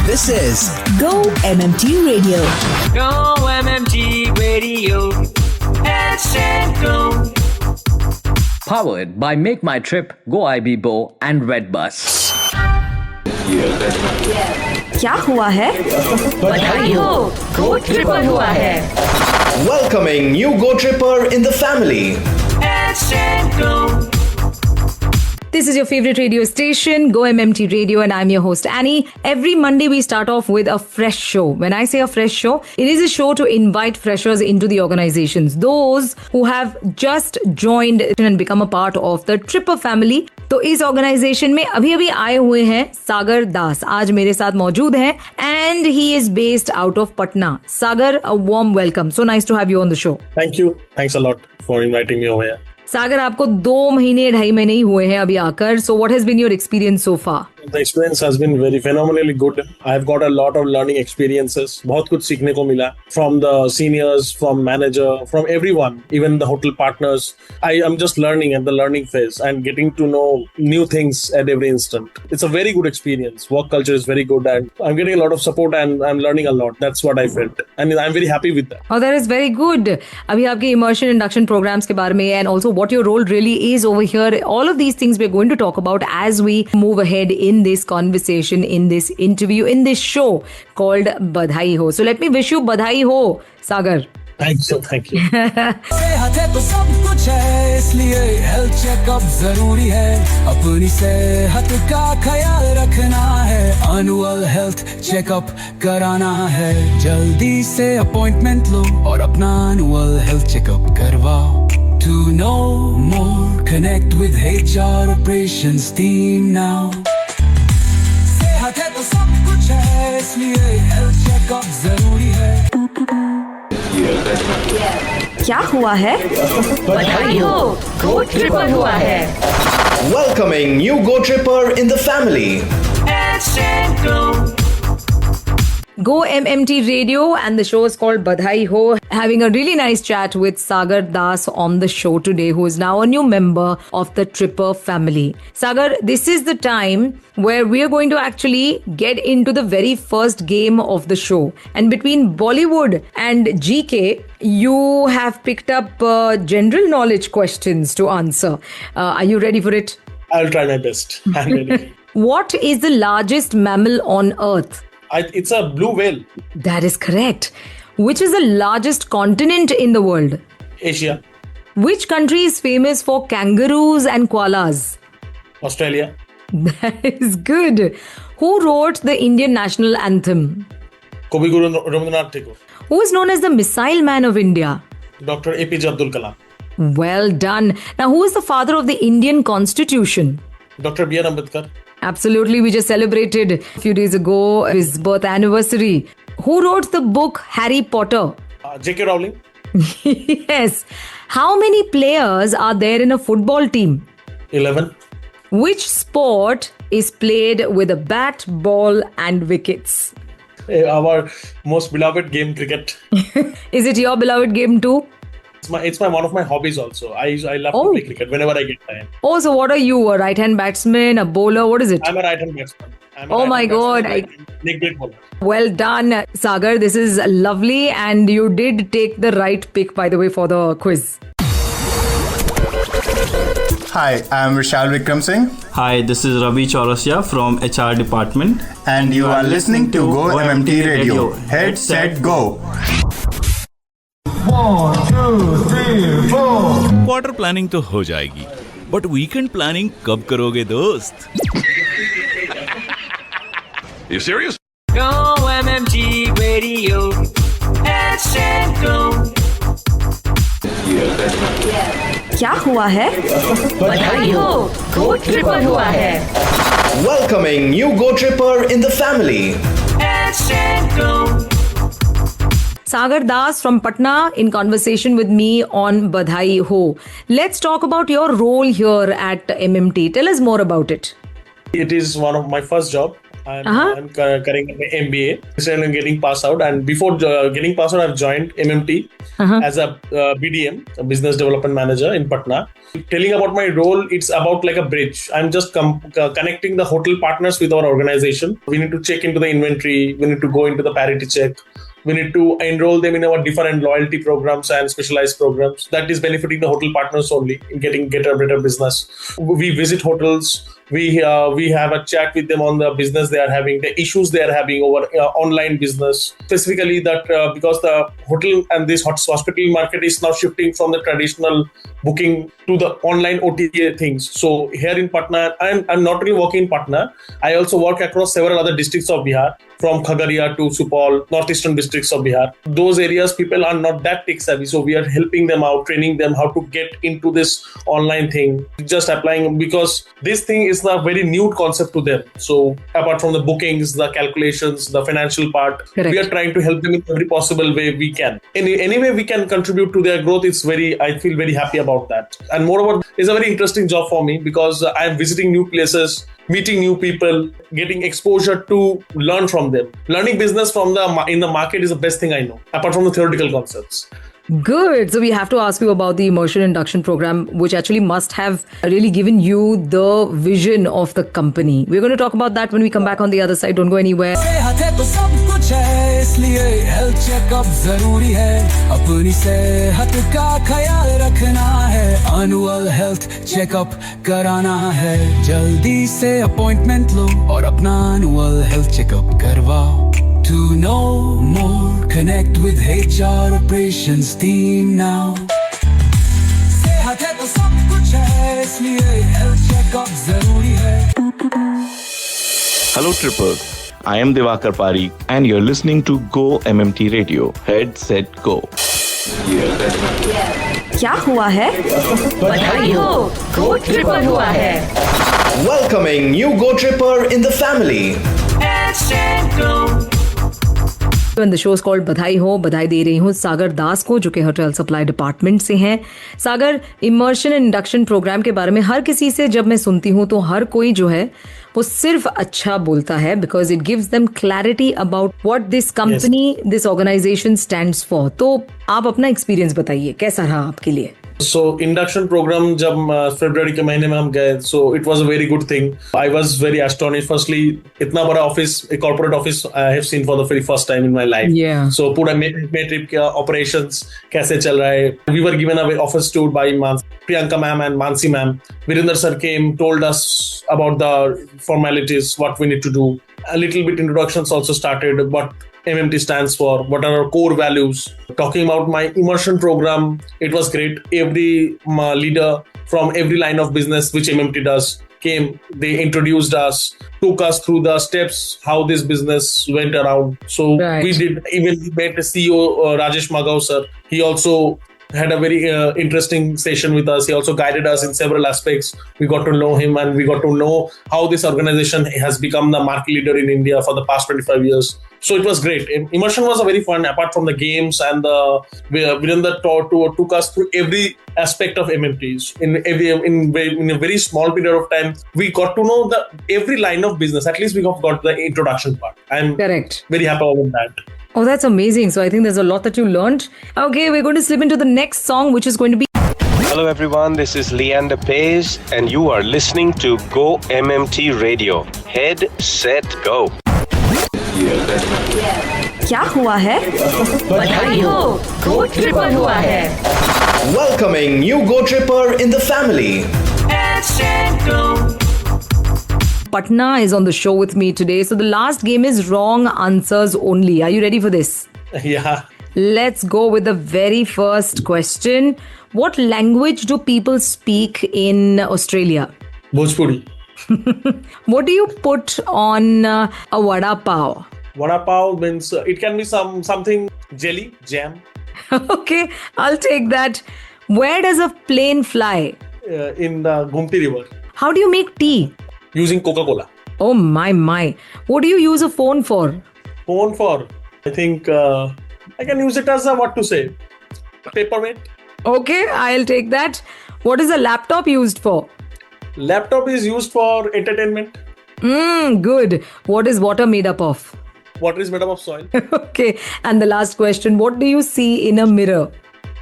This is Go MMT Radio. Go MMT Radio. Hashtag Go. Powered by Make My Trip, Go IBBO and Redbus. क्या हुआ है? बधाई हो, Go Tripper हुआ है. Welcoming new Go Tripper in the family. Hashtag Go. This is your favorite radio station, Go MMT Radio, and I'm your host Annie. Every Monday we start off with a fresh show. When I say a fresh show, it is a show to invite freshers into the organizations. Those who have just joined and become a part of the Tripper family. तो इस organisation में अभी आए हुए हैं सागर दास, आज मेरे साथ मौजूद हैं and he is based out of Patna. Sagar, a warm welcome. So nice to have you on the show. Thank you. Thanks a lot for inviting me over here. सागर, आपको 2-2.5 महीने ही हुए हैं अभी आकर. So what has been your experience so far? The experience has been very phenomenally good. I have got a lot of learning experiences. बहुत कुछ सीखने को मिला from the seniors, from manager, from everyone, even the hotel partners. I am just learning at the learning phase and getting to know new things at every instant. It's a very good experience. Work culture is very good and I'm getting a lot of support and I'm learning a lot. That's what I felt. And I'm very happy with that. Oh, that is very good. अभी आपके immersion induction programs के बारे में and also what your role really is over here. All of these things we're going to talk about as we move ahead in this conversation, in this interview, in this show called Badhai Ho. So let me wish you Badhai Ho, Sagar. Thank you. Thank you. सेहत है तो सब कुछ है, इसलिए health checkup जरूरी है. अपनी सेहत का ख्याल रखना है, एनुअल हेल्थ चेकअप कराना है. जल्दी से अपॉइंटमेंट लो और अपना एनुअल हेल्थ चेकअप करवाओ. To know more, connect with HR operations team now. सेहत है तो सब कुछ है, इसलिए हेल्थ चेकअप जरूरी है. क्या हुआ है? बधाई हो, Go Tripper हुआ है. Welcoming new Go Tripper in the family. Hashtag Go. Go MMT Radio, and the show is called Badhai Ho. Having a really nice chat with Sagar Das on the show today, who is now a new member of the Tripper family. Sagar, this is the time where we are going to actually get into the very first game of the show. And between Bollywood and GK, you have picked up general knowledge questions to answer. Are you ready for it? I'll try my best. I'm ready. What is the largest mammal on Earth? It's a blue whale. That is correct. Which is the largest continent in the world? Asia. Which country is famous for kangaroos and koalas? Australia. That is good. Who wrote the Indian national anthem? Kavi Guru Rabindranath Tagore. Who is known as the Missile Man of India? Dr. APJ Abdul Kalam. Well done. Now, who is the father of the Indian Constitution? Dr. B.R. Ambedkar. Absolutely. We just celebrated a few days ago his birth anniversary. Who wrote the book Harry Potter? J.K. Rowling. Yes. How many players are there in a football team? 11. Which sport is played with a bat, ball and wickets? Our most beloved game, cricket. Is it your beloved game too? It's my one of my hobbies also. I love to play cricket whenever I get time. Oh, so what are you? A right-hand batsman, a bowler? What is it? I'm a right-hand batsman. Oh my God. Leg break bowler. Well done, Sagar. This is lovely. And you did take the right pick, by the way, for the quiz. Hi, I'm Vishal Vikram Singh. Hi, this is Ravi Chaurasia from HR department. And you are listening to Go MMT Radio. Head, set, go. 1, 2, 3, 4. Quarter planning तो हो जाएगी, but weekend planning कब करोगे दोस्त? You serious? Go MMT Radio. Hashtag Go. क्या हुआ है? बधाई हो, Go Tripper हुआ है. Welcoming new Go Tripper in the family. Hashtag Go. Sagar Das from Patna in conversation with me on Badhai Ho. Let's talk about your role here at MMT. Tell us more about it. It is one of my first job I'm carrying an MBA. Still I'm getting passed out, and before getting passed out, I've joined MMT as a BDM, a business development manager in Patna. Telling about my role, it's about like a bridge. I'm just connecting the hotel partners with our organization. We need to check into the inventory. We need to go into the parity check. We need to enroll them in our different loyalty programs and specialized programs. That is benefiting the hotel partners only in get a better business. We visit hotels. We have a chat with them on the business they are having, the issues they are having over online business. Specifically that because the hotel and this hospital market is now shifting from the traditional booking to the online OTA things. So here in Patna, I'm not really working in Patna. I also work across several other districts of Bihar, from Khagaria to Supal, northeastern districts of Bihar. Those areas, people are not that tech savvy. So we are helping them out, training them how to get into this online thing. Just applying, because this thing is a very new concept to them. So apart from the bookings, the calculations, the financial part, we are trying to help them in every possible way we can. Any way we can contribute to their growth, I feel very happy about that. And moreover, it's a very interesting job for me because I am visiting new places, meeting new people, getting exposure to learn from them. Learning business in the market is the best thing I know, apart from the theoretical concepts. Good. So we have to ask you about the immersion induction program, which actually must have really given you the vision of the company. We're going to talk about that when we come back on the other side. Don't go anywhere. Health checkup जरूरी है अपनी सेहत का ख्याल रखना है annual health checkup कराना है जल्दी से अपॉइंटमेंट लो और अपना एनुअल हेल्थ चेकअप करवाओ To know more, connect with HR operations team now. सेहत है तो सब कुछ है इसलिए हेल्थ चेकअप जरूरी है. Hello Tripper, I am Divakar Parikh and you're listening to Go MMT Radio. Head, set, go. क्या हुआ है? बधाई हो, Go Tripper हुआ है. Welcoming new Go Tripper in the family. Head, set, go. And the show is called बधाई हो. बधाई दे रही हूँ सागर दास को, जो कि होटल सप्लाई डिपार्टमेंट से हैं. सागर, इमर्शन एंड इंडक्शन प्रोग्राम के बारे में हर किसी से जब मैं सुनती हूँ तो हर कोई जो है वो सिर्फ अच्छा बोलता है, because it gives them clarity about what this company, this organisation stands for. तो आप अपना एक्सपीरियंस बताइए, कैसा रहा आपके लिए? So induction program जब फरवरी के महीने में हम गए, so it was a very good thing. I was very astonished. Firstly, इतना बड़ा ऑफिस, एक corporate office I have seen for the very first time in my life. Yeah. So पूरा ट्रिप का operations कैसे चल रहा है. We were given a office tour by Priyanka ma'am and Mansi ma'am. Virender sir came, told us about the formalities, what we need to do. A little bit introductions also started, what MMT stands for, what are our core values. Talking about my immersion program, it was great. Every leader from every line of business which MMT does came. They introduced us, took us through the steps, how this business went around. So we did, even we met the CEO Rajesh Magav sir. He also had a very interesting session with us. He also guided us in several aspects. We got to know him and we got to know how this organization has become the market leader in India for the past 25 years. So it was great. Immersion was a very fun, apart from the games and Virender took us through every aspect of MMTs. In a very small period of time, we got to know every line of business. At least we got the introduction part. I'm very happy about that. Oh, that's amazing. So I think there's a lot that you learned. Okay, we're going to slip into the next song, which is going to be... Hello everyone, this is Leander Pace and you are listening to Go MMT Radio. Head, set, go. क्या हुआ है? बधाई हो, Go Tripper हुआ है. Welcoming new Go Tripper in the family. Head, set, go. Patna is on the show with me today. So the last game is wrong answers only. Are you ready for this? Yeah. Let's go with the very first question. What language do people speak in Australia? Bhojpuri. What do you put on a vada pav? Vada pav means it can be something jelly, jam. Okay, I'll take that. Where does a plane fly? In the Gumti River. How do you make tea? Using Coca-Cola. Oh my. What do you use a phone for? Phone for? I think I can use it as paperweight. Okay, I'll take that. What is a laptop used for? Laptop is used for entertainment. Good. What is water made up of? Water is made up of soil. Okay. And the last question. What do you see in a mirror?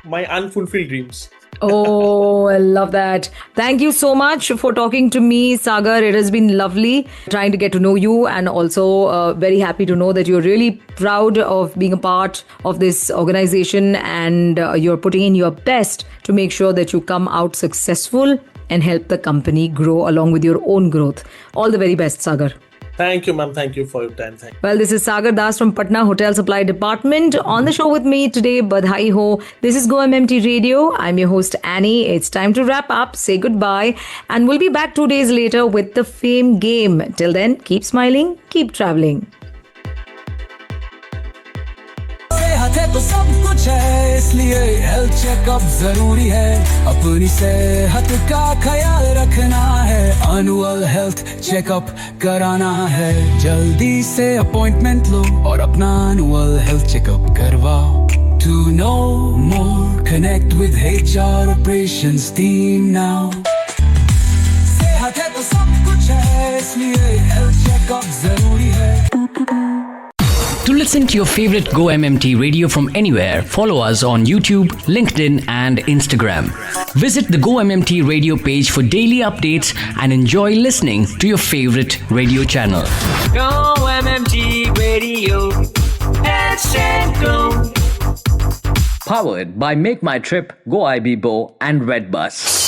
My unfulfilled dreams. Oh, I love that. Thank you so much for talking to me, Sagar. It has been lovely trying to get to know you, and also very happy to know that you're really proud of being a part of this organization, and you're putting in your best to make sure that you come out successful and help the company grow along with your own growth. All the very best, Sagar. Thank you, ma'am. Thank you for your time. Thank you. Well, this is Sagar Das from Patna Hotel Supply Department. On the show with me today, Badhai Ho. This is Go MMT Radio. I'm your host, Annie. It's time to wrap up, say goodbye, and we'll be back 2 days later with the Fame Game. Till then, keep smiling, keep traveling. सेहत है तो सब कुछ है, इसलिए health checkup जरूरी है। अपनी सेहत का ख्याल रखना है, एनुअल हेल्थ चेकअप कराना है। जल्दी से अपॉइंटमेंट लो और अपना एनुअल हेल्थ चेकअप करवाओ। To know more, connect with HR operations team now. सेहत है तो सब कुछ है, इसलिए हेल्थ चेकअप जरूरी है। To listen to your favorite Go MMT radio from anywhere, follow us on YouTube, LinkedIn, and Instagram. Visit the Go MMT radio page for daily updates and enjoy listening to your favorite radio channel. Go MMT Radio. Let's go. Powered by Make My Trip, Go IB Bo, and Redbus.